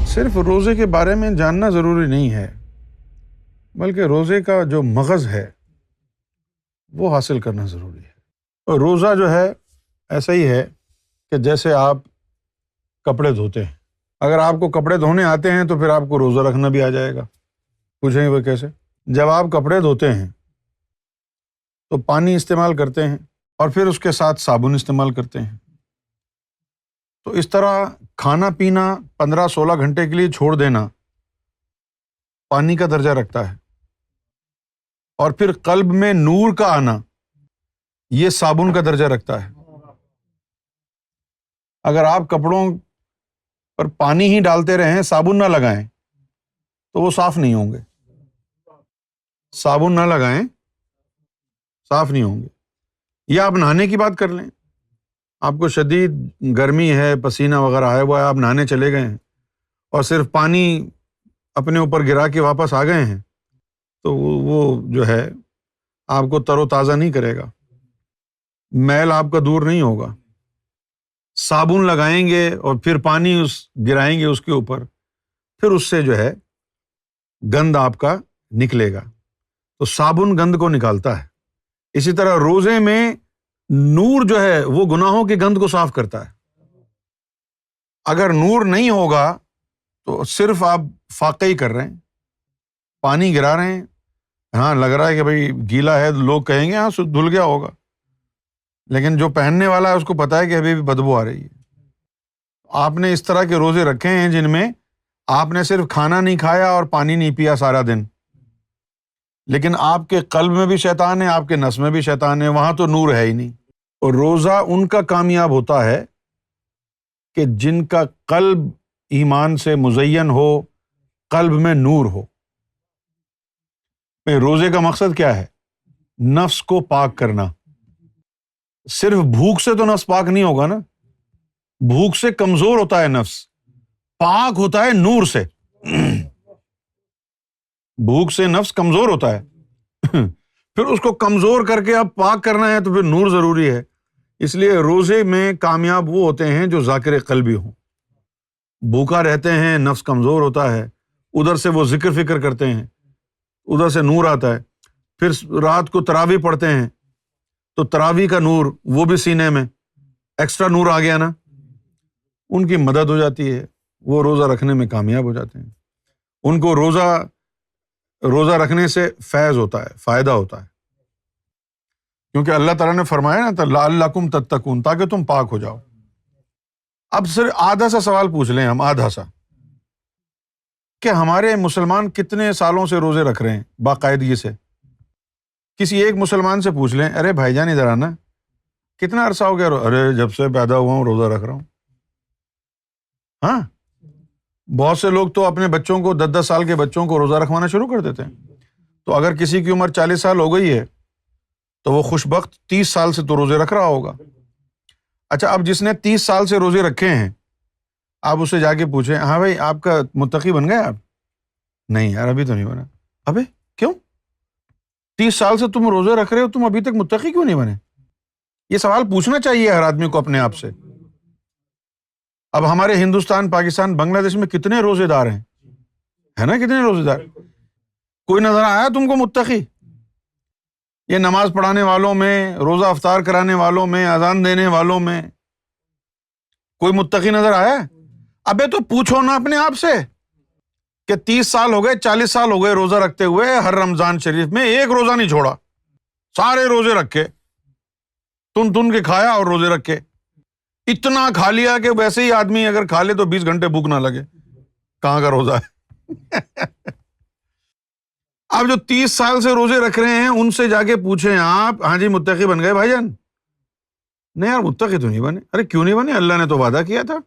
صرف روزے کے بارے میں جاننا ضروری نہیں ہے، بلکہ روزے کا جو مغز ہے وہ حاصل کرنا ضروری ہے۔ اور روزہ جو ہے ایسا ہی ہے کہ جیسے آپ کپڑے دھوتے ہیں، اگر آپ کو کپڑے دھونے آتے ہیں تو پھر آپ کو روزہ رکھنا بھی آ جائے گا۔ پوچھیں وہ کیسے؟ جب آپ کپڑے دھوتے ہیں تو پانی استعمال کرتے ہیں اور پھر اس کے ساتھ صابن استعمال کرتے ہیں، تو اس طرح کھانا پینا 15-16 گھنٹے کے لیے چھوڑ دینا پانی کا درجہ رکھتا ہے، اور پھر قلب میں نور کا آنا یہ صابن کا درجہ رکھتا ہے۔ اگر آپ کپڑوں پر پانی ہی ڈالتے رہیں، صابن نہ لگائیں تو وہ صاف نہیں ہوں گے۔ صابن نہ لگائیں، صاف نہیں ہوں گے۔ یا آپ نہانے کی بات کر لیں، آپ کو شدید گرمی ہے، پسینہ وغیرہ آیا ہوا ہے، آپ نہانے چلے گئے ہیں اور صرف پانی اپنے اوپر گرا کے واپس آ گئے ہیں، تو وہ جو ہے آپ کو تر و تازہ نہیں کرے گا، میل آپ کا دور نہیں ہوگا۔ صابن لگائیں گے اور پھر پانی گرائیں گے اس کے اوپر، پھر اس سے جو ہے گند آپ کا نکلے گا، تو صابن گند کو نکالتا ہے۔ اسی طرح روزے میں نور جو ہے وہ گناہوں کی گند کو صاف کرتا ہے۔ اگر نور نہیں ہوگا تو صرف آپ فاقہ ہی کر رہے ہیں، پانی گرا رہے ہیں، ہاں لگ رہا ہے کہ بھئی گیلا ہے، لوگ کہیں گے ہاں دھل گیا ہوگا، لیکن جو پہننے والا ہے اس کو پتا ہے کہ ابھی بھی بدبو آ رہی ہے۔ آپ نے اس طرح کے روزے رکھے ہیں جن میں آپ نے صرف کھانا نہیں کھایا اور پانی نہیں پیا سارا دن، لیکن آپ کے قلب میں بھی شیطان ہے، آپ کے نس میں بھی شیطان ہے، وہاں تو نور ہے ہی نہیں۔ اور روزہ ان کا کامیاب ہوتا ہے کہ جن کا قلب ایمان سے مزین ہو، قلب میں نور ہو۔ روزے کا مقصد کیا ہے؟ نفس کو پاک کرنا۔ صرف بھوک سے تو نفس پاک نہیں ہوگا نا، بھوک سے کمزور ہوتا ہے نفس، پاک ہوتا ہے نور سے۔ بھوک سے نفس کمزور ہوتا ہے، پھر اس کو کمزور کر کے اب پاک کرنا ہے تو پھر نور ضروری ہے۔ اس لیے روزے میں کامیاب وہ ہوتے ہیں جو ذاکر قلبی ہوں۔ بھوکا رہتے ہیں، نفس کمزور ہوتا ہے، ادھر سے وہ ذکر فکر کرتے ہیں، ادھر سے نور آتا ہے۔ پھر رات کو تراویح پڑھتے ہیں تو تراویح کا نور وہ بھی سینے میں ایکسٹرا نور آ گیا نا، ان کی مدد ہو جاتی ہے، وہ روزہ رکھنے میں کامیاب ہو جاتے ہیں۔ ان کو روزہ رکھنے سے فیض ہوتا ہے، فائدہ ہوتا ہے، کیونکہ اللہ تعالیٰ نے فرمایا نا لعلکم تتقون، تاکہ تم پاک ہو جاؤ۔ اب صرف آدھا سا سوال پوچھ لیں ہم، آدھا سا، کہ ہمارے مسلمان کتنے سالوں سے روزے رکھ رہے ہیں باقاعدگی سے؟ کسی ایک مسلمان سے پوچھ لیں، ارے بھائی جان ادھر آنا، کتنا عرصہ ہو گیا؟ ارے جب سے پیدا ہوا ہوں روزہ رکھ رہا ہوں۔ ہاں، بہت سے لوگ تو اپنے بچوں کو 10-10 سال کے بچوں کو روزہ رکھوانا شروع کر دیتے ہیں۔ تو اگر کسی کی عمر 40 سال ہو گئی ہے تو وہ خوش بخت 30 سال سے تو روزے رکھ رہا ہوگا۔ اچھا، اب جس نے 30 سال سے روزے رکھے ہیں، آپ اسے جا کے پوچھیں، ہاں بھائی آپ کا متقی بن گئے آپ؟ نہیں یار ابھی تو نہیں بنا۔ ابے کیوں؟ 30 سال سے تم روزے رکھ رہے ہو، تم ابھی تک متقی کیوں نہیں بنے؟ یہ سوال پوچھنا چاہیے ہر آدمی کو اپنے آپ سے۔ اب ہمارے ہندوستان، پاکستان، بنگلہ دیش میں کتنے روزے دار ہیں، ہے نا؟ کتنے روزے دار؟ کوئی نظر آیا تم کو متقی؟ یہ نماز پڑھانے والوں میں، روزہ افطار کرانے والوں میں، اذان دینے والوں میں کوئی متقی نظر آیا؟ ابے تو پوچھو نا اپنے آپ سے کہ 30 سال ہو گئے، 40 سال ہو گئے روزہ رکھتے ہوئے، ہر رمضان شریف میں ایک روزہ نہیں چھوڑا، سارے روزے رکھے، تن کے کھایا اور روزے رکھے، اتنا کھا لیا کہ ویسے ہی آدمی اگر کھا لے تو 20 گھنٹے بھوک نہ لگے، کہاں کا روزہ ہے؟ اب جو 30 سال سے روزے رکھ رہے ہیں ان سے جا کے پوچھیں آپ، ہاں جی متقی بن گئے بھائی جان؟ نہیں یار متقی تو نہیں بنے۔ ارے کیوں نہیں بنے؟ اللہ نے تو وعدہ کیا تھا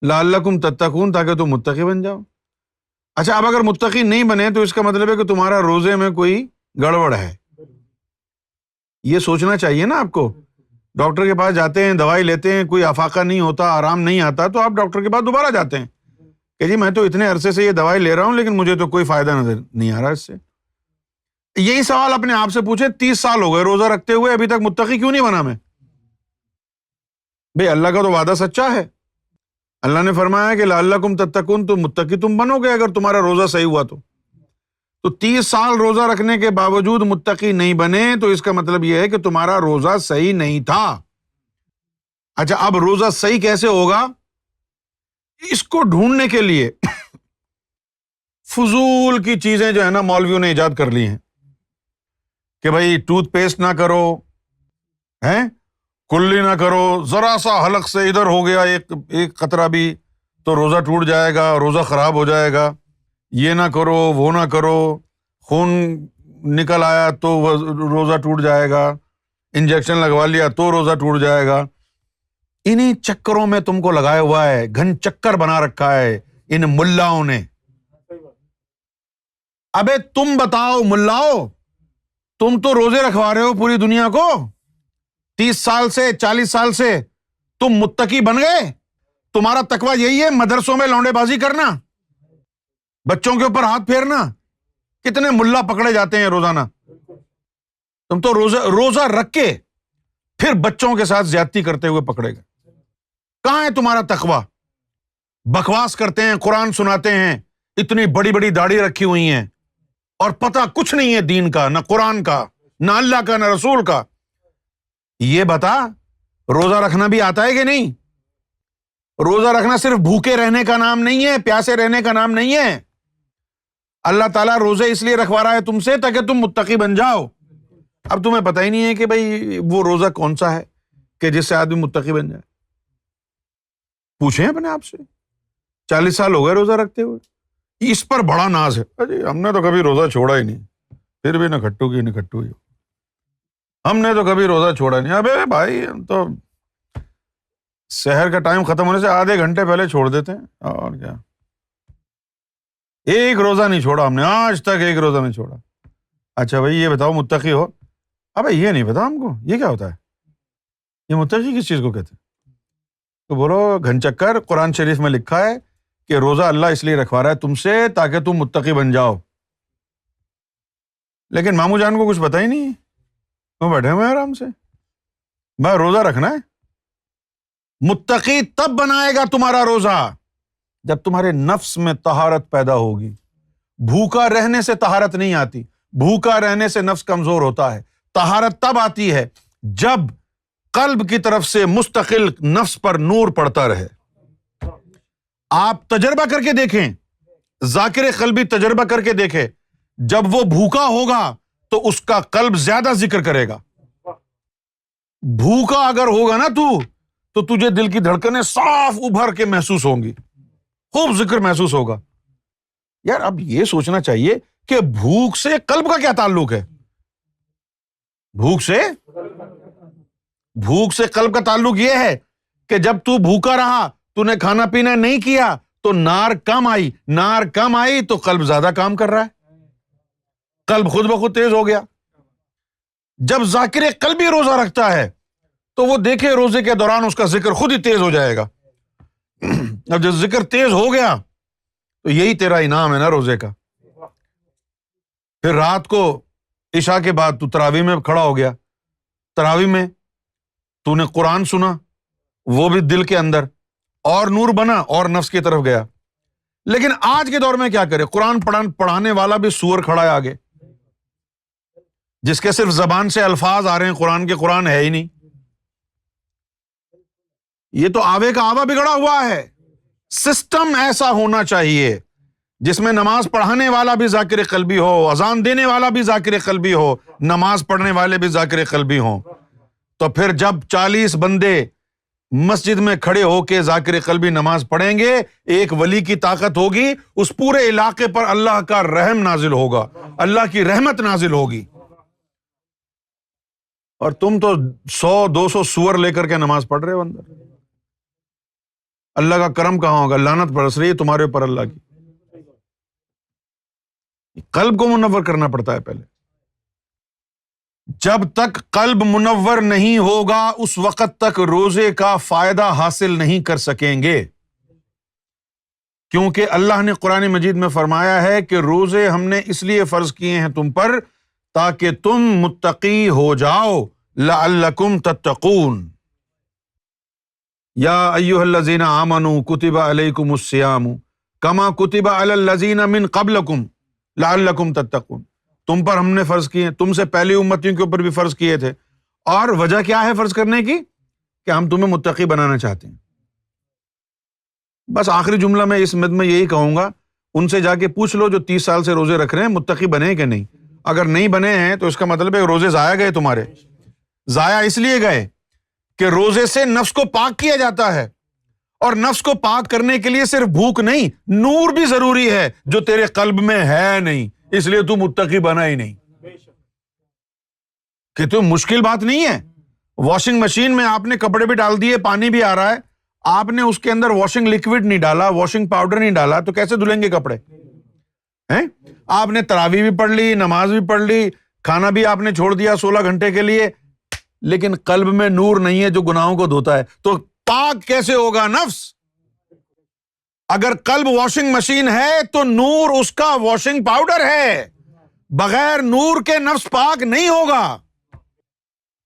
لعلکم تتقون، تاکہ تم متقی بن جاؤ۔ اچھا، اب اگر متقی نہیں بنے تو اس کا مطلب ہے کہ تمہارا روزے میں کوئی گڑبڑ ہے، یہ سوچنا چاہیے نا آپ کو۔ ڈاکٹر کے پاس جاتے ہیں، دوائی لیتے ہیں، کوئی افاقہ نہیں ہوتا، آرام نہیں آتا، تو آپ ڈاکٹر کے پاس دوبارہ جاتے ہیں کہ جی میں تو اتنے عرصے سے یہ دوائی لے رہا ہوں لیکن مجھے تو کوئی فائدہ نظر نہیں آ رہا اس سے۔ یہی سوال اپنے آپ سے پوچھیں، 30 سال ہو گئے روزہ رکھتے ہوئے، ابھی تک متقی کیوں نہیں بنا میں؟ بھئی اللہ کا تو وعدہ سچا ہے، اللہ نے فرمایا کہ لعلکم تتقون، تو متقی تم بنو گے اگر تمہارا روزہ صحیح ہوا تو 30 سال روزہ رکھنے کے باوجود متقی نہیں بنے تو اس کا مطلب یہ ہے کہ تمہارا روزہ صحیح نہیں تھا۔ اچھا، اب روزہ صحیح کیسے ہوگا؟ اس کو ڈھونڈنے کے لیے فضول کی چیزیں جو ہے نا مولویوں نے ایجاد کر لی ہیں کہ بھائی ٹوتھ پیسٹ نہ کرو، کلی نہ کرو، ذرا سا حلق سے ادھر ہو گیا ایک قطرہ بھی تو روزہ ٹوٹ جائے گا، روزہ خراب ہو جائے گا، یہ نہ کرو وہ نہ کرو، خون نکل آیا تو روزہ ٹوٹ جائے گا، انجیکشن لگوا لیا تو روزہ ٹوٹ جائے گا۔ انہیں چکروں میں تم کو لگایا ہوا ہے، گھن چکر بنا رکھا ہے ان ملاؤں نے۔ ابے تم بتاؤ ملاؤ، تم تو روزے رکھوا رہے ہو پوری دنیا کو 30 سال سے 40 سال سے، تم متقی بن گئے؟ تمہارا تقویٰ یہی ہے مدرسوں میں لونڈے بازی کرنا، بچوں کے اوپر ہاتھ پھیرنا؟ کتنے ملا پکڑے جاتے ہیں روزانہ، تم تو روزہ رکھ کے پھر بچوں کے ساتھ زیادتی کرتے ہوئے پکڑے گئے۔ کہاں ہے تمہارا تقویٰ؟ بکواس کرتے ہیں، قرآن سناتے ہیں، اتنی بڑی بڑی داڑھی رکھی ہوئی ہیں اور پتہ کچھ نہیں ہے دین کا، نہ قرآن کا، نہ اللہ کا، نہ رسول کا۔ یہ بتا روزہ رکھنا بھی آتا ہے کہ نہیں؟ روزہ رکھنا صرف بھوکے رہنے کا نام نہیں ہے، پیاسے رہنے کا نام نہیں ہے۔ اللہ تعالیٰ روزے اس لیے رکھوا رہا ہے تم سے تاکہ تم متقی بن جاؤ۔ اب تمہیں پتہ ہی نہیں ہے کہ بھئی وہ روزہ کون سا ہے کہ جس سے آدمی متقی بن جائے۔ پوچھیں اپنے آپ سے، 40 سال ہو گئے روزہ رکھتے ہوئے، اس پر بڑا ناز ہے، ارے ہم نے تو کبھی روزہ چھوڑا ہی نہیں، پھر بھی نہ کھٹو کی نہ کھٹو ہی، ہم نے تو کبھی روزہ چھوڑا نہیں۔ ابے بھائی ہم تو سحر کا ٹائم ختم ہونے سے آدھے گھنٹے پہلے چھوڑ دیتے ہیں، اور کیا، ایک روزہ نہیں چھوڑا ہم نے، آج تک ایک روزہ نہیں چھوڑا۔ اچھا بھائی یہ بتاؤ متقی ہو؟ ابے یہ نہیں پتا ہم کو، یہ کیا ہوتا ہے؟ یہ متقی کس چیز کو کہتے ہیں؟ تو بولو گھن چکر، قرآن شریف میں لکھا ہے کہ روزہ اللہ اس لیے رکھوا رہا ہے تم سے تاکہ تم متقی بن جاؤ، لیکن ماموں جان کو کچھ پتا ہی نہیں ہے، وہ بیٹھے ہوئے ہیں آرام سے، میں روزہ رکھنا ہے۔ متقی تب بنائے گا تمہارا روزہ جب تمہارے نفس میں طہارت پیدا ہوگی۔ بھوکا رہنے سے طہارت نہیں آتی، بھوکا رہنے سے نفس کمزور ہوتا ہے۔ طہارت تب آتی ہے جب قلب کی طرف سے مستقل نفس پر نور پڑتا رہے۔ آپ تجربہ کر کے دیکھیں، ذاکر قلبی تجربہ کر کے دیکھیں، جب وہ بھوکا ہوگا تو اس کا قلب زیادہ ذکر کرے گا۔ بھوکا اگر ہوگا نا تو تجھے دل کی دھڑکنیں صاف ابھر کے محسوس ہوں گی، خوب ذکر محسوس ہوگا۔ یار اب یہ سوچنا چاہیے کہ بھوک سے قلب کا کیا تعلق ہے؟ بھوک سے قلب کا تعلق یہ ہے کہ جب تو بھوکا رہا، تو نے کھانا پینا نہیں کیا تو نار کم آئی تو قلب زیادہ کام کر رہا ہے، قلب خود بخود تیز ہو گیا۔ جب ذاکر قلبی روزہ رکھتا ہے تو وہ دیکھے روزے کے دوران اس کا ذکر خود ہی تیز ہو جائے گا۔ اب جب ذکر تیز ہو گیا تو یہی تیرا انعام ہے نا روزے کا۔ پھر رات کو عشاء کے بعد تو تراویح میں کھڑا ہو گیا، تراویح میں تو نے قرآن سنا، وہ بھی دل کے اندر اور نور بنا اور نفس کی طرف گیا۔ لیکن آج کے دور میں کیا کرے؟ قرآن پڑھانے والا بھی سور کھڑا ہے آگے، جس کے صرف زبان سے الفاظ آ رہے ہیں قرآن کے، قرآن ہے ہی نہیں۔ یہ تو آوے کا آوا بگڑا ہوا ہے۔ سسٹم ایسا ہونا چاہیے جس میں نماز پڑھانے والا بھی ذاکر قلبی ہو، اذان دینے والا بھی ذاکر قلبی ہو، نماز پڑھنے والے بھی ذاکر قلبی ہوں۔ تو پھر جب 40 بندے مسجد میں کھڑے ہو کے ذاکر قلبی نماز پڑھیں گے، ایک ولی کی طاقت ہوگی، اس پورے علاقے پر اللہ کا رحم نازل ہوگا، اللہ کی رحمت نازل ہوگی۔ اور تم تو 100-200 سور لے کر کے نماز پڑھ رہے ہو اندر، اللہ کا کرم کہاں ہوگا؟ لعنت برس رہی ہے تمہارے اوپر اللہ کی۔ قلب کو منور کرنا پڑتا ہے پہلے۔ جب تک قلب منور نہیں ہوگا اس وقت تک روزے کا فائدہ حاصل نہیں کر سکیں گے، کیونکہ اللہ نے قرآن مجید میں فرمایا ہے کہ روزے ہم نے اس لیے فرض کیے ہیں تم پر تاکہ تم متقی ہو جاؤ، لعلکم تتقون۔ یا ایھا الذین آمنوا کتب علیکم الصیام کما کتب علی الذین من قبلکم لعلکم تتقون، تم پر ہم نے فرض کیے، تم سے پہلی امتیوں کے اوپر بھی فرض کیے تھے، اور وجہ کیا ہے فرض کرنے کی؟ کہ ہم تمہیں متقی بنانا چاہتے ہیں۔ بس آخری جملہ میں اس مد میں یہی کہوں گا، ان سے جا کے پوچھ لو جو 30 سال سے روزے رکھ رہے ہیں متقی بنے کہ نہیں۔ اگر نہیں بنے ہیں تو اس کا مطلب ہے روزے ضائع گئے تمہارے۔ ضائع اس لیے گئے کہ روزے سے نفس کو پاک کیا جاتا ہے، اور نفس کو پاک کرنے کے لیے صرف بھوک نہیں، نور بھی ضروری ہے جو تیرے قلب میں ہے نہیں، اس لیے تو متقی بنا ہی نہیں۔ کہ تو مشکل بات نہیں ہے، واشنگ مشین میں آپ نے کپڑے بھی ڈال دیے، پانی بھی آ رہا ہے، آپ نے اس کے اندر واشنگ لکوڈ نہیں ڈالا، واشنگ پاؤڈر نہیں ڈالا، تو کیسے دھلیں گے کپڑے ہیں؟ آپ نے تراویح بھی پڑھ لی، نماز بھی پڑھ لی، کھانا بھی آپ نے چھوڑ دیا 16 گھنٹے کے لیے، لیکن قلب میں نور نہیں ہے جو گناہوں کو دھوتا ہے، تو پاک کیسے ہوگا نفس؟ اگر قلب واشنگ مشین ہے تو نور اس کا واشنگ پاؤڈر ہے، بغیر نور کے نفس پاک نہیں ہوگا۔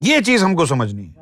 یہ چیز ہم کو سمجھنی ہے۔